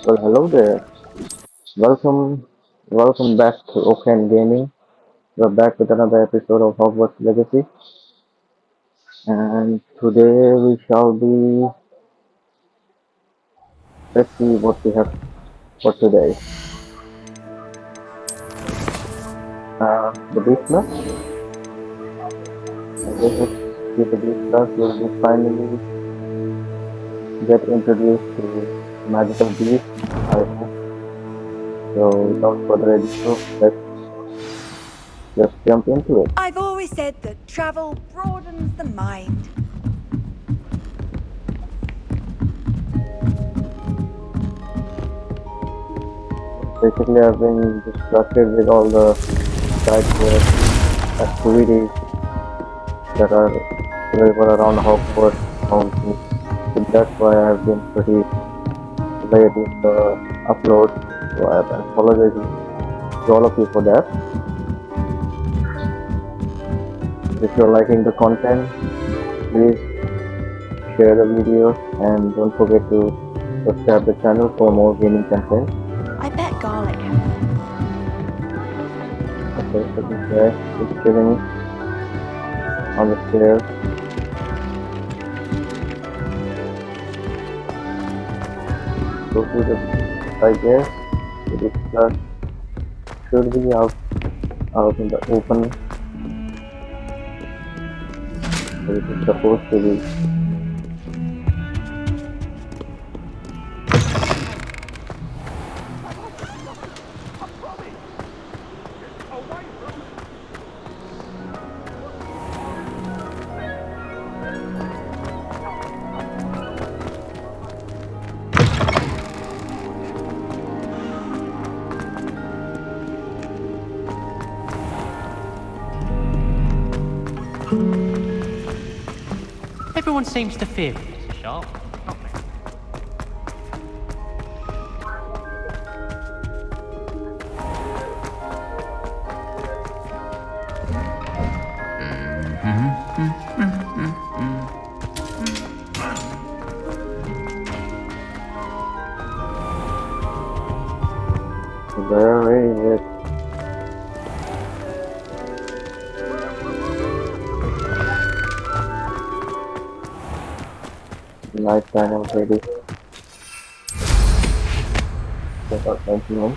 Well, hello there. Welcome back to Open Gaming. We're back with another episode of Hogwarts Legacy, and today we shall be. Let's see what we have for today. The Beast Class. I guess with the Beast Class, we'll be finally get introduced to magical beasts. I hope. So, without further ado, let's just jump into it. I've always said that travel broadens the mind. Basically, I've been distracted with all the side quest activities that are available around Hogwarts Mountain. So that's why I've been pretty late with the upload. So I apologize to all of you for that. If you're liking the content, please share the video and don't forget to subscribe the channel for more gaming content. I bet garlic. Okay, so this guy is chilling on the stairs. Go to the, I guess, this class should be out in the open. It is supposed to be. Everyone seems to fear Mr. Sharp, don't they? Where is it? Night time already. Check out my room.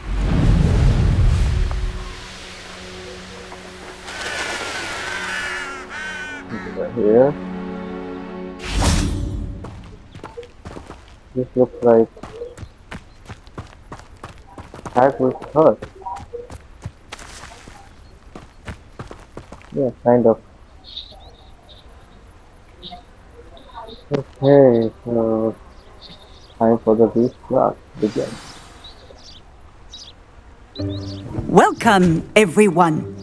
Over here. This looks like Hagrid's hut. Yeah, kind of. Okay, so time for the beast class to begin. Welcome, everyone.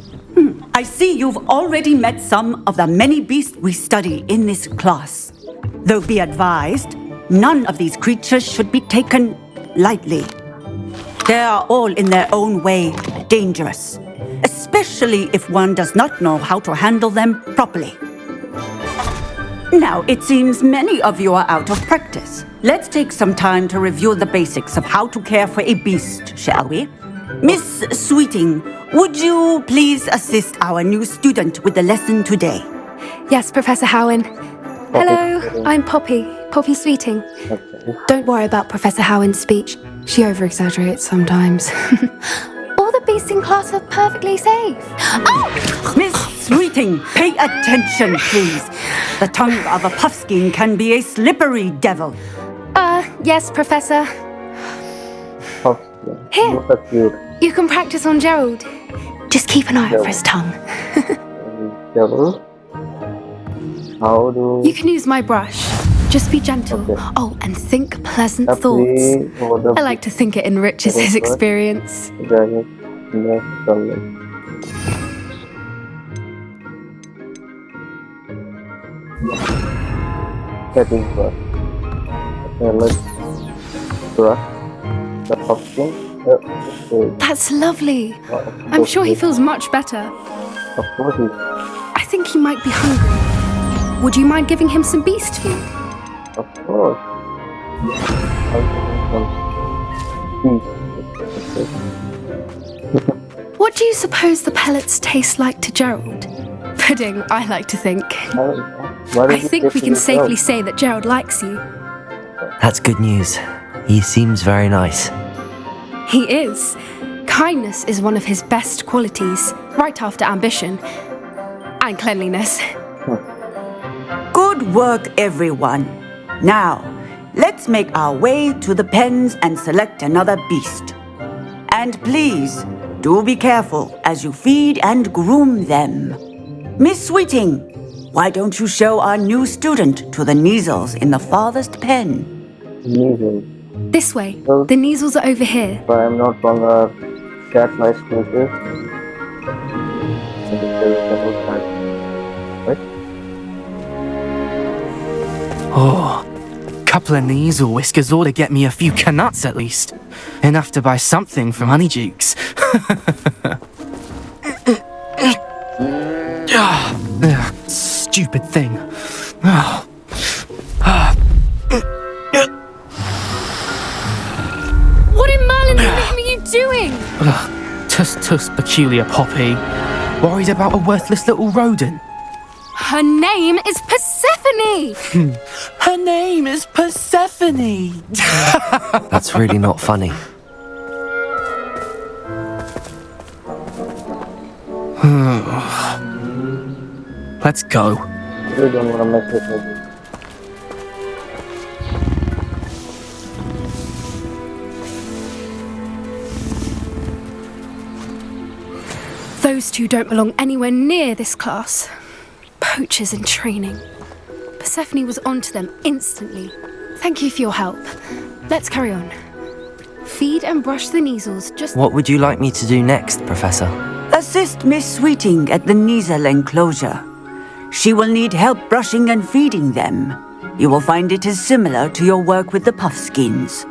I see you've already met some of the many beasts we study in this class. Though be advised, none of these creatures should be taken lightly. They are all in their own way dangerous, especially if one does not know how to handle them properly. Now, it seems many of you are out of practice. Let's take some time to review the basics of how to care for a beast, shall we? Miss Sweeting, would you please assist our new student with the lesson today? Yes, Professor Howin. Hello, I'm Poppy Sweeting. Okay. Don't worry about Professor Howin's speech. She over-exaggerates sometimes. All the beasts in class are perfectly safe. Oh! Miss Sweeting, pay attention, please. The tongue of a puffskein can be a slippery devil. Yes, Professor. Here. Look at you. You can practice on Gerald. Just keep an eye out for his tongue. Devil. How do You can use my brush. Just be gentle. Okay. Oh, and think pleasant Apply thoughts. over the I like to think it enriches his experience. dragon next color. Setting brush. Okay, let's brush the pumpkin. Okay. That's lovely. Of I'm course sure he he- feels much better. Of course he. I think he might be hungry. Would you mind giving him some beast food? Of course. I'll give him some What do you suppose the pellets taste like to Gerald? Pudding, I like to think. I think we can safely say that Gerald likes you. That's good news. He seems very nice. He is. Kindness is one of his best qualities, right after ambition. And cleanliness. Good work, everyone. Now, let's make our way to the pens and select another beast. And please, do be careful as you feed and groom them. Miss Sweeting, why don't you show our new student to the Neasels in the farthest pen? Neasels. This way. The Neasels are over here. If I am not wrong, are cat mice creatures. Right? Oh, couple of Neasel whiskers ought to get me a few canuts at least. Enough to buy something from Honeydukes. Stupid thing. What in Merlin's name are you doing? Tuss peculiar Poppy. Worried about a worthless little rodent. Her name is Persephone! Her name is Persephone! That's really not funny. Let's go. You don't want to mess with me. Those two don't belong anywhere near this class. Poachers in training. Persephone was onto them instantly. Thank you for your help. Let's carry on. Feed and brush the Neasels just... What would you like me to do next, Professor? Assist Miss Sweeting at the Neasel enclosure. She will need help brushing and feeding them. You will find it is similar to your work with the puffskins.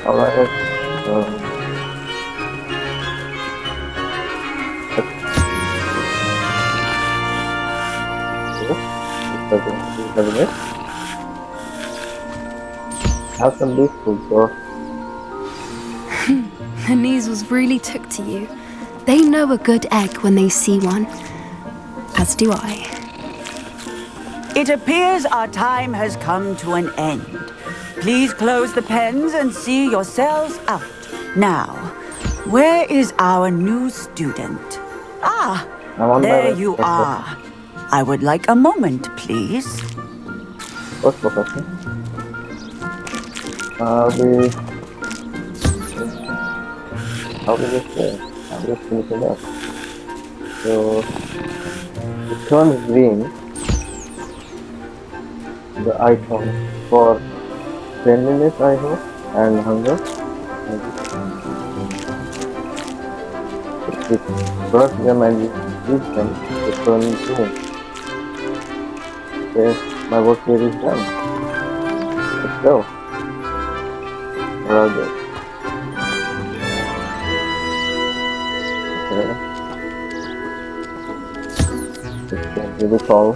Alright, have some beef food, bro. The Neasels really took to you. They know a good egg when they see one. As do I. It appears our time has come to an end. Please close the pens and see yourselves out. Now, where is our new student? Ah, there you are. I would like a moment, please. What's Professor? How do this play? I'll just finish it up. So, it turns green, the icon, for cleanliness, I hope, and hunger. If you brush them and you eat them, it turns green. Okay, my work here is done. Let's go. Where are they? Okay. This can really call.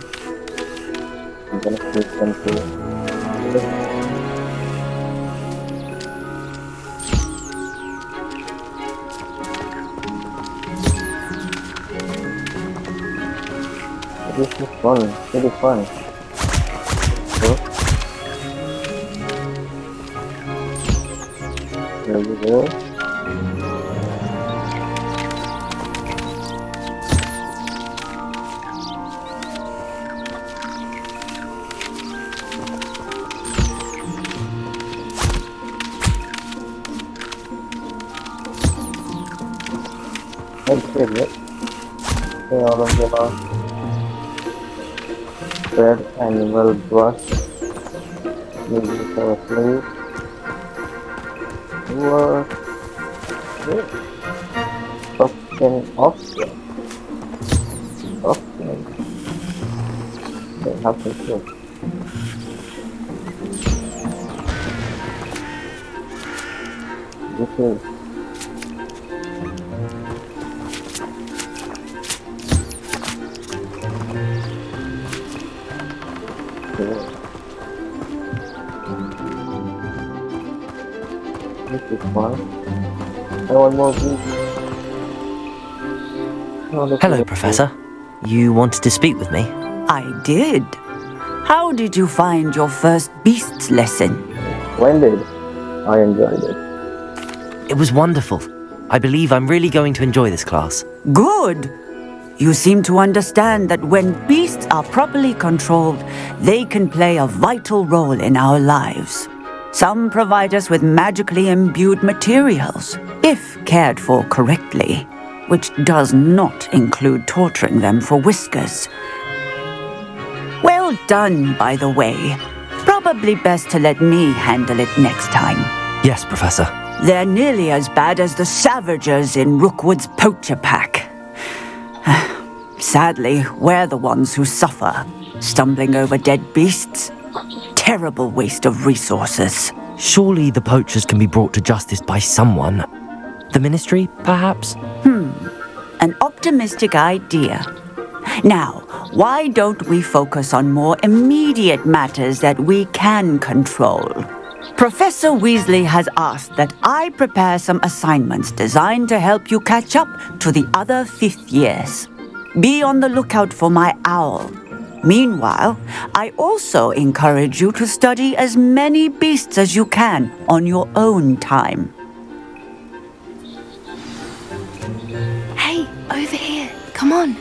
I'm gonna switch them to this is fun, really fun. So, there we go. That's it. Okay, all of them are red animal brush. Maybe for a sleeve. What? Option. They have to do. This is This is fun. I want more beasts. Hello, Professor. You wanted to speak with me? I did. How did you find your first beasts lesson? Splendid. I enjoyed it. It was wonderful. I believe I'm really going to enjoy this class. Good. You seem to understand that when beasts are properly controlled, they can play a vital role in our lives. Some provide us with magically imbued materials, if cared for correctly, which does not include torturing them for whiskers. Well done, by the way. Probably best to let me handle it next time. Yes, Professor. They're nearly as bad as the Savagers in Rookwood's poacher pack. Sadly, we're the ones who suffer, stumbling over dead beasts. Terrible waste of resources. Surely the poachers can be brought to justice by someone. The Ministry, perhaps? An optimistic idea. Now, why don't we focus on more immediate matters that we can control? Professor Weasley has asked that I prepare some assignments designed to help you catch up to the other 5th years. Be on the lookout for my owl. Meanwhile, I also encourage you to study as many beasts as you can on your own time. Hey, over here. Come on.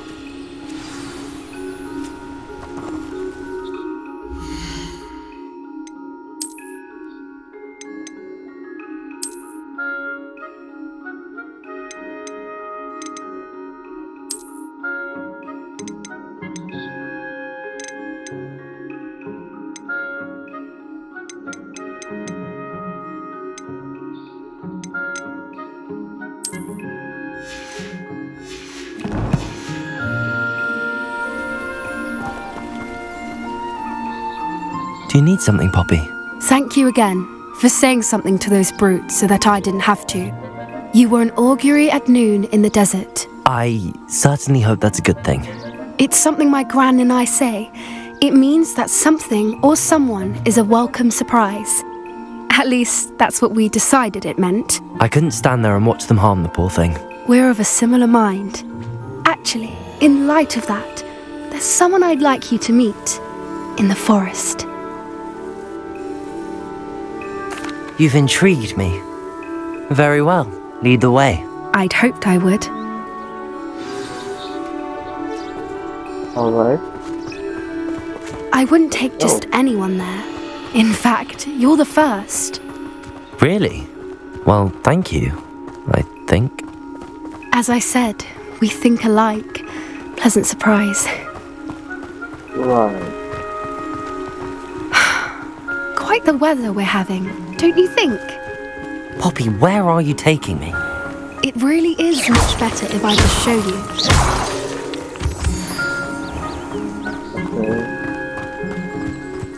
Do you need something, Poppy? Thank you again for saying something to those brutes so that I didn't have to. You were an augury at noon in the desert. I certainly hope that's a good thing. It's something my gran and I say. It means that something or someone is a welcome surprise. At least, that's what we decided it meant. I couldn't stand there and watch them harm the poor thing. We're of a similar mind. Actually, in light of that, there's someone I'd like you to meet in the forest. You've intrigued me. Very well. Lead the way. I'd hoped I would. Alright. I wouldn't take just anyone there. In fact, you're the first. Really? Well, thank you, I think. As I said, we think alike. Pleasant surprise. Right. Quite the weather we're having, don't you think? Poppy, where are you taking me? It really is much better if I just show you. Okay.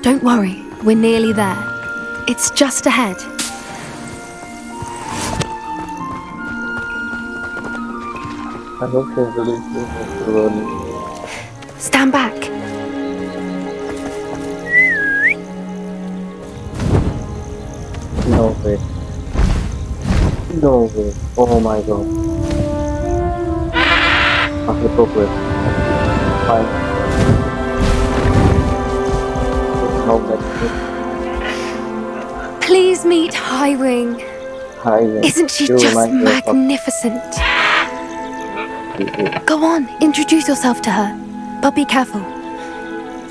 Don't worry, we're nearly there. It's just ahead. I hope everybody's doing too early. Stand back. No way. No way. Oh my god. A hippogriff. Fine. No, that's Please meet Highwing. Highwing. Isn't she You just remind me of magnificent? a- Go on, introduce yourself to her. But be careful.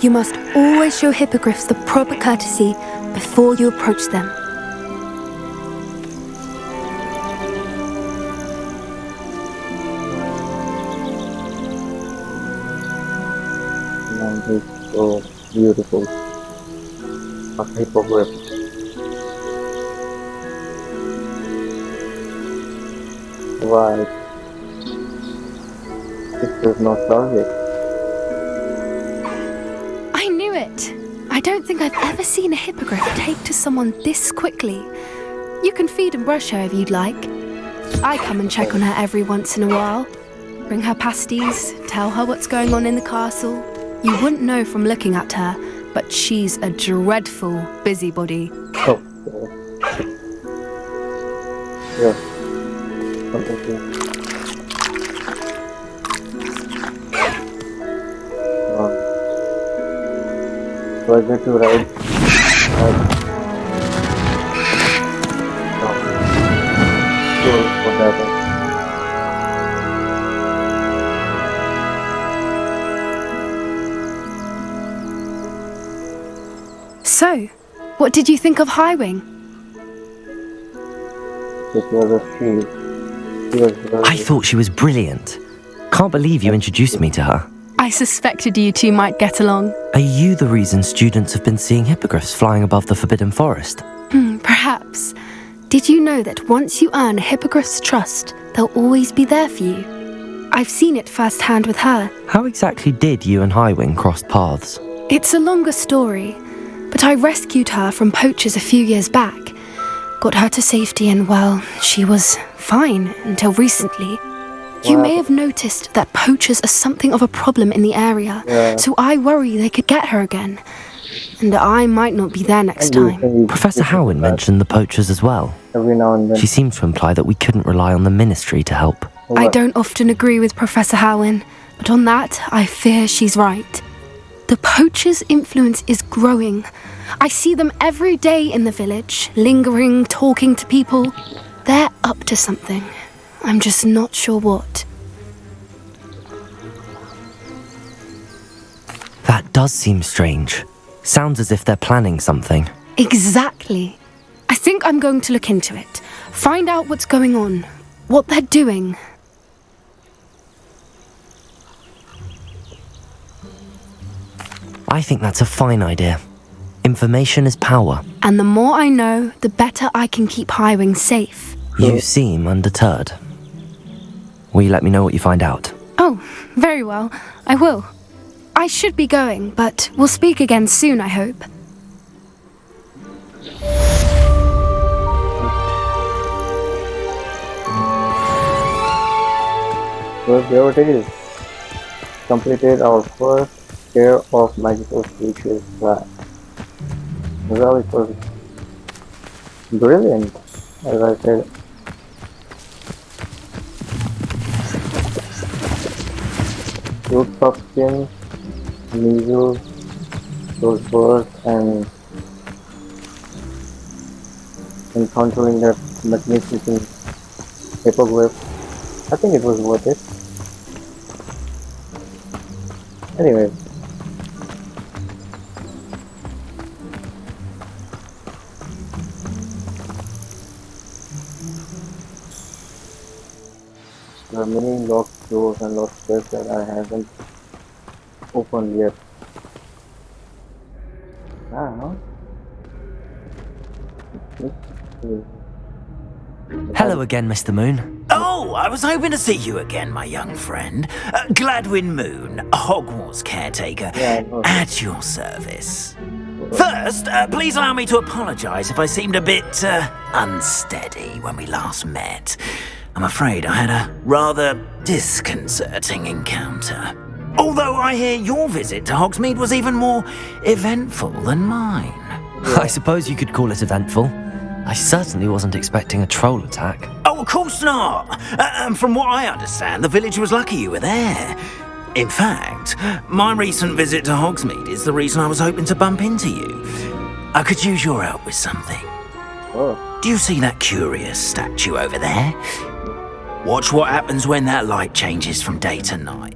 You must always show hippogriffs the proper courtesy before you approach them. Man, he's so beautiful. A hippogriff. Right. This does not target. I knew it. I don't think I've ever seen a hippogriff take to someone this quickly. You can feed and brush her if you'd like. I come and check on her every once in a while. Bring her pasties, tell her what's going on in the castle. You wouldn't know from looking at her, but she's a dreadful busybody. Oh. Yes. Something to. So I get to ride. Cool for that. So, what did you think of Highwing? This was a she. She was very. I thought she was brilliant. Can't believe you introduced me to her. I suspected you two might get along. Are you the reason students have been seeing hippogriffs flying above the Forbidden Forest? Perhaps. Did you know that once you earn a hippogriff's trust, they'll always be there for you? I've seen it firsthand with her. How exactly did you and Highwing cross paths? It's a longer story, but I rescued her from poachers a few years back. Got her to safety and, well, she was fine until recently. You may have noticed that poachers are something of a problem in the area, so I worry they could get her again. And I might not be there next time. Professor Howin mentioned the poachers as well. Every now and then. She seemed to imply that we couldn't rely on the ministry to help. I don't often agree with Professor Howin, but on that, I fear she's right. The poachers' influence is growing. I see them every day in the village, lingering, talking to people. They're up to something. I'm just not sure what. That does seem strange. Sounds as if they're planning something. Exactly. I think I'm going to look into it. Find out what's going on. What they're doing. I think that's a fine idea. Information is power. And the more I know, the better I can keep Highwing safe. You seem undeterred. Will you let me know what you find out? Oh, very well. I will. I should be going, but we'll speak again soon, I hope. So there it is. Completed our first pair of magical creatures class. Well, it was brilliant, as I said. Root pumpkin, measles, those birds, and encountering that magnificent hippogriff. I think it was worth it. Anyway. There are many locked doors and locked chests that I haven't opened yet. Now, Hello again, Mr. Moon. Oh, I was hoping to see you again, my young friend. Gladwin Moon, Hogwarts caretaker, Yeah, I know. at your service. First, please allow me to apologise if I seemed a bit unsteady when we last met. I'm afraid I had a rather disconcerting encounter. Although I hear your visit to Hogsmeade was even more eventful than mine. I suppose you could call it eventful. I certainly wasn't expecting a troll attack. Oh, of course not. From what I understand, the village was lucky you were there. In fact, my recent visit to Hogsmeade is the reason I was hoping to bump into you. I could use your help with something. oh, Do you see that curious statue over there? Watch what happens when that light changes from day to night.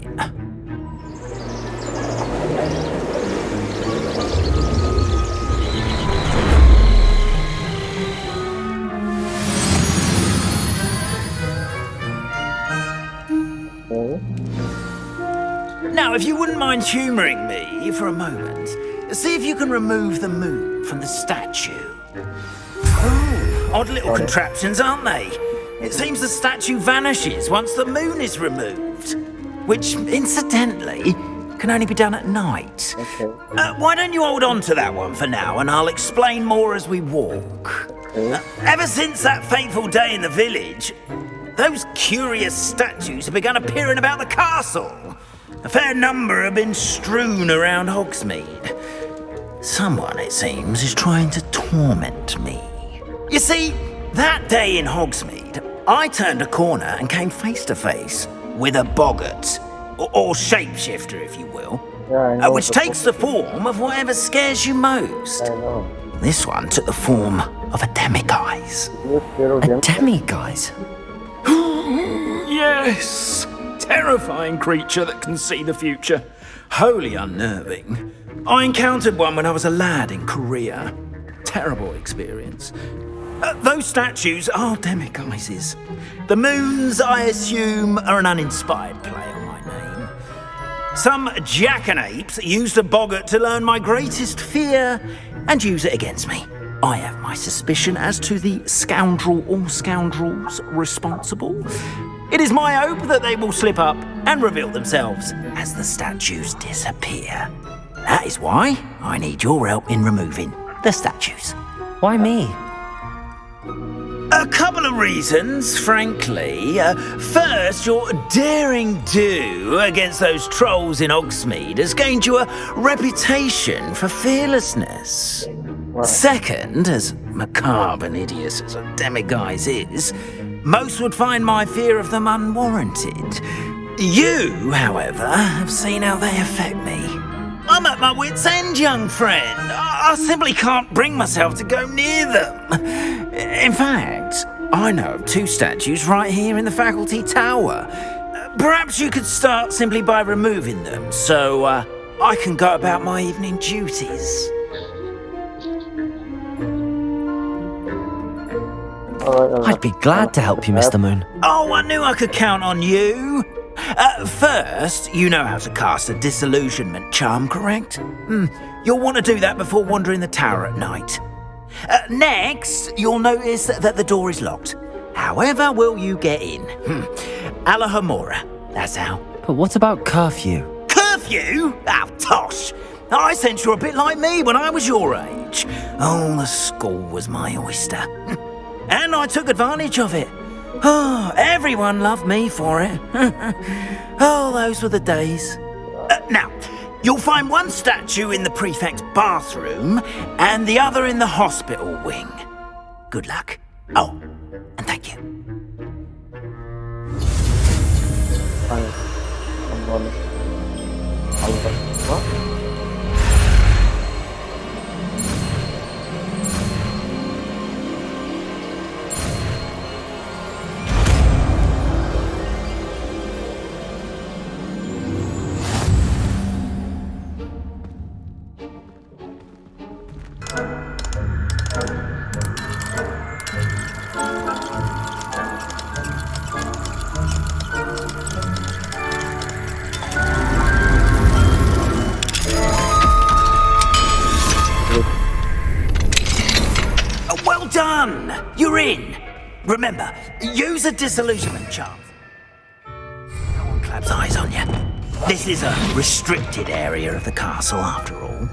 okay. Now, if you wouldn't mind humouring me for a moment, see if you can remove the moon from the statue. Oh, odd little contraptions, aren't they? It seems the statue vanishes once the moon is removed, which, incidentally, can only be done at night. Okay. Why don't you hold on to that one for now, and I'll explain more as we walk. Okay. Ever since that fateful day in the village, those curious statues have begun appearing about the castle. A fair number have been strewn around Hogsmeade. Someone, it seems, is trying to torment me. You see, that day in Hogsmeade, I turned a corner and came face to face with a boggart, or shapeshifter, if you will, Yeah, I know. which takes the form of whatever scares you most. I know. This one took the form of a demiguise. You're scared of A them? demiguise? Yes! Terrifying creature that can see the future. Wholly unnerving. I encountered one when I was a lad in Korea. Terrible experience. Those statues are demiguises. The moons, I assume, are an uninspired play on my name. Some jackanapes used a boggart to learn my greatest fear and use it against me. I have my suspicion as to the scoundrel or scoundrels responsible. It is my hope that they will slip up and reveal themselves as the statues disappear. That is why I need your help in removing the statues. Why me? A couple of reasons, frankly. First, your daring do against those trolls in Hogsmeade has gained you a reputation for fearlessness. Second, as macabre and hideous as a demiguise is, most would find my fear of them unwarranted. You, however, have seen how they affect me. I'm at my wit's end, young friend. I simply can't bring myself to go near them. In fact, I know of 2 statues right here in the faculty tower. Perhaps you could start simply by removing them, so I can go about my evening duties. I'd be glad to help you, Mr. Moon. Oh, I knew I could count on you. First, you know how to cast a disillusionment charm, correct? You'll want to do that before wandering the tower at night. Next, you'll notice that the door is locked. However will you get in? Alohomora, that's how. But what about curfew? Curfew? Oh, tosh. I sense you're a bit like me when I was your age. Oh, the school was my oyster. And I took advantage of it. Oh, everyone loved me for it. Oh, those were the days. Now, you'll find one statue in the prefect's bathroom and the other in the hospital wing. Good luck. Oh, and thank you. Well done! You're in! Remember, use a disillusionment charm. No one claps eyes on you. This is a restricted area of the castle, after all.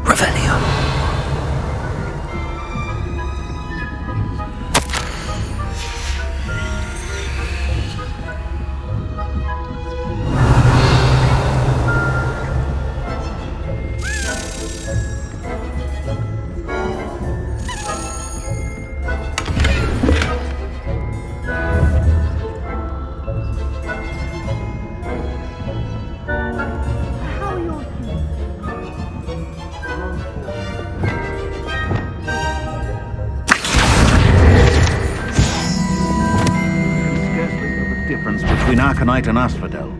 Revelio. Between Arcanite and Asphodel.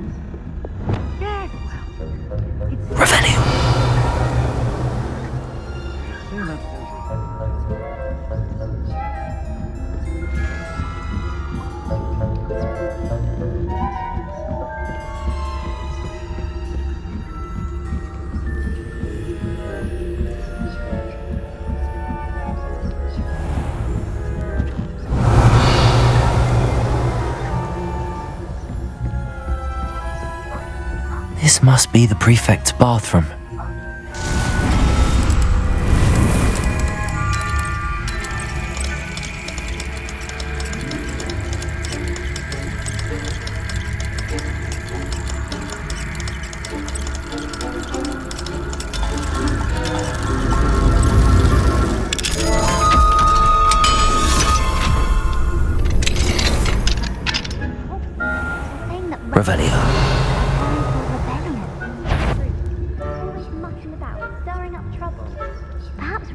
Revelio. This must be the prefect's bathroom.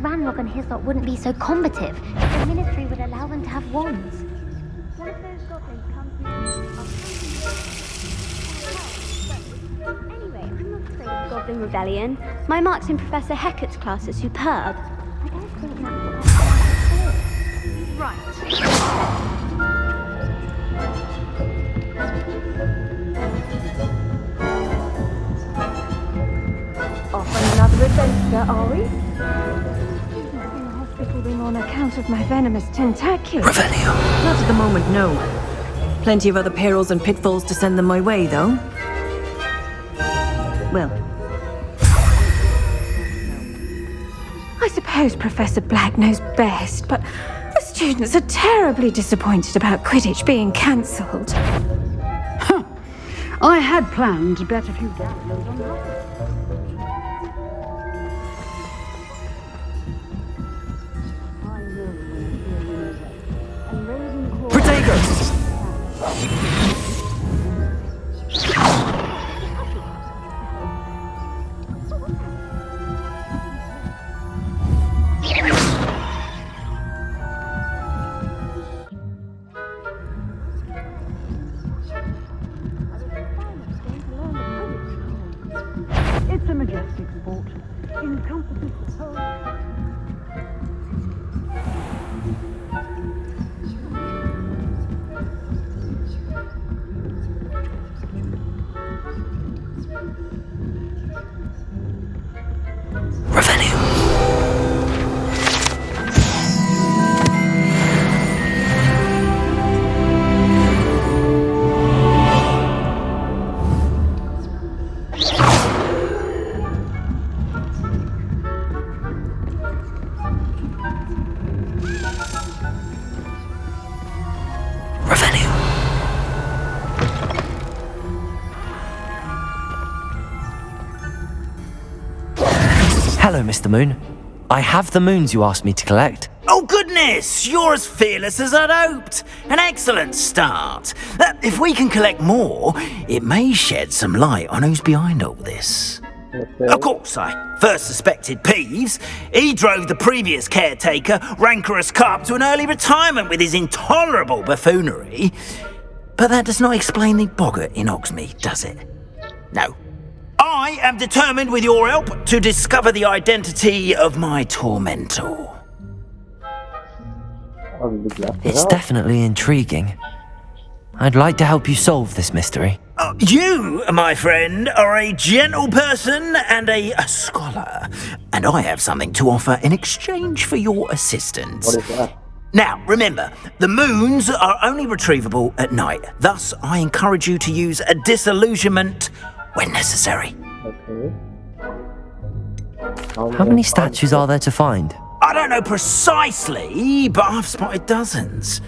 Ranrock and his lot wouldn't be so combative if the Ministry would allow them to have wands. One of those goblins comes near. Anyway, I'm not afraid of Goblin Rebellion. My marks in Professor Hecat's class are superb. I don't think that's what right. Off on another adventure, are we? Students in the hospital ring on account of my venomous tentaculum. Not at the moment, no. Plenty of other perils and pitfalls to send them my way, though. Well, I suppose Professor Black knows best, but the students are terribly disappointed about Quidditch being cancelled. I had planned to bet a few gamblers on that. It's a majestic sport. Encompasses the whole... Hello, Mr. Moon. I have the moons you asked me to collect. Oh goodness, you're as fearless as I'd hoped. An excellent start. If we can collect more, it may shed some light on who's behind all this. Okay. Of course, I first suspected Peeves. He drove the previous caretaker, Rancorous Carp, to an early retirement with his intolerable buffoonery. But that does not explain the boggart in Hogsmeade, does it? No. I am determined, with your help, to discover the identity of my tormentor. I'll be glad to It's help. definitely intriguing. I'd like to help you solve this mystery. You, my friend, are a gentle person and a scholar, and I have something to offer in exchange for your assistance. What is that? Now, remember, the moons are only retrievable at night. Thus, I encourage you to use a disillusionment when necessary. Okay. How many statues are there to find? I don't know precisely, but I've spotted dozens.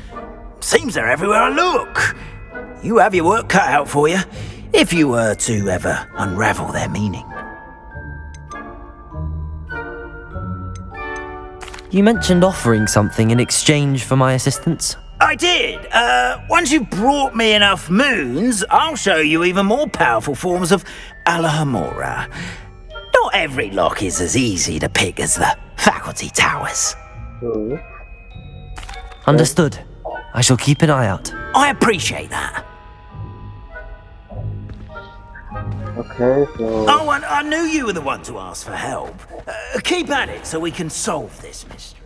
Seems they're everywhere I look. You have your work cut out for you, if you were to ever unravel their meaning. You mentioned offering something in exchange for my assistance. I did. Once you've brought me enough moons, I'll show you even more powerful forms of Alohomora. Not every lock is as easy to pick as the faculty towers. Understood. I shall keep an eye out. I appreciate that. Okay, so... Oh, and I knew you were the one to ask for help. Keep at it so we can solve this mystery.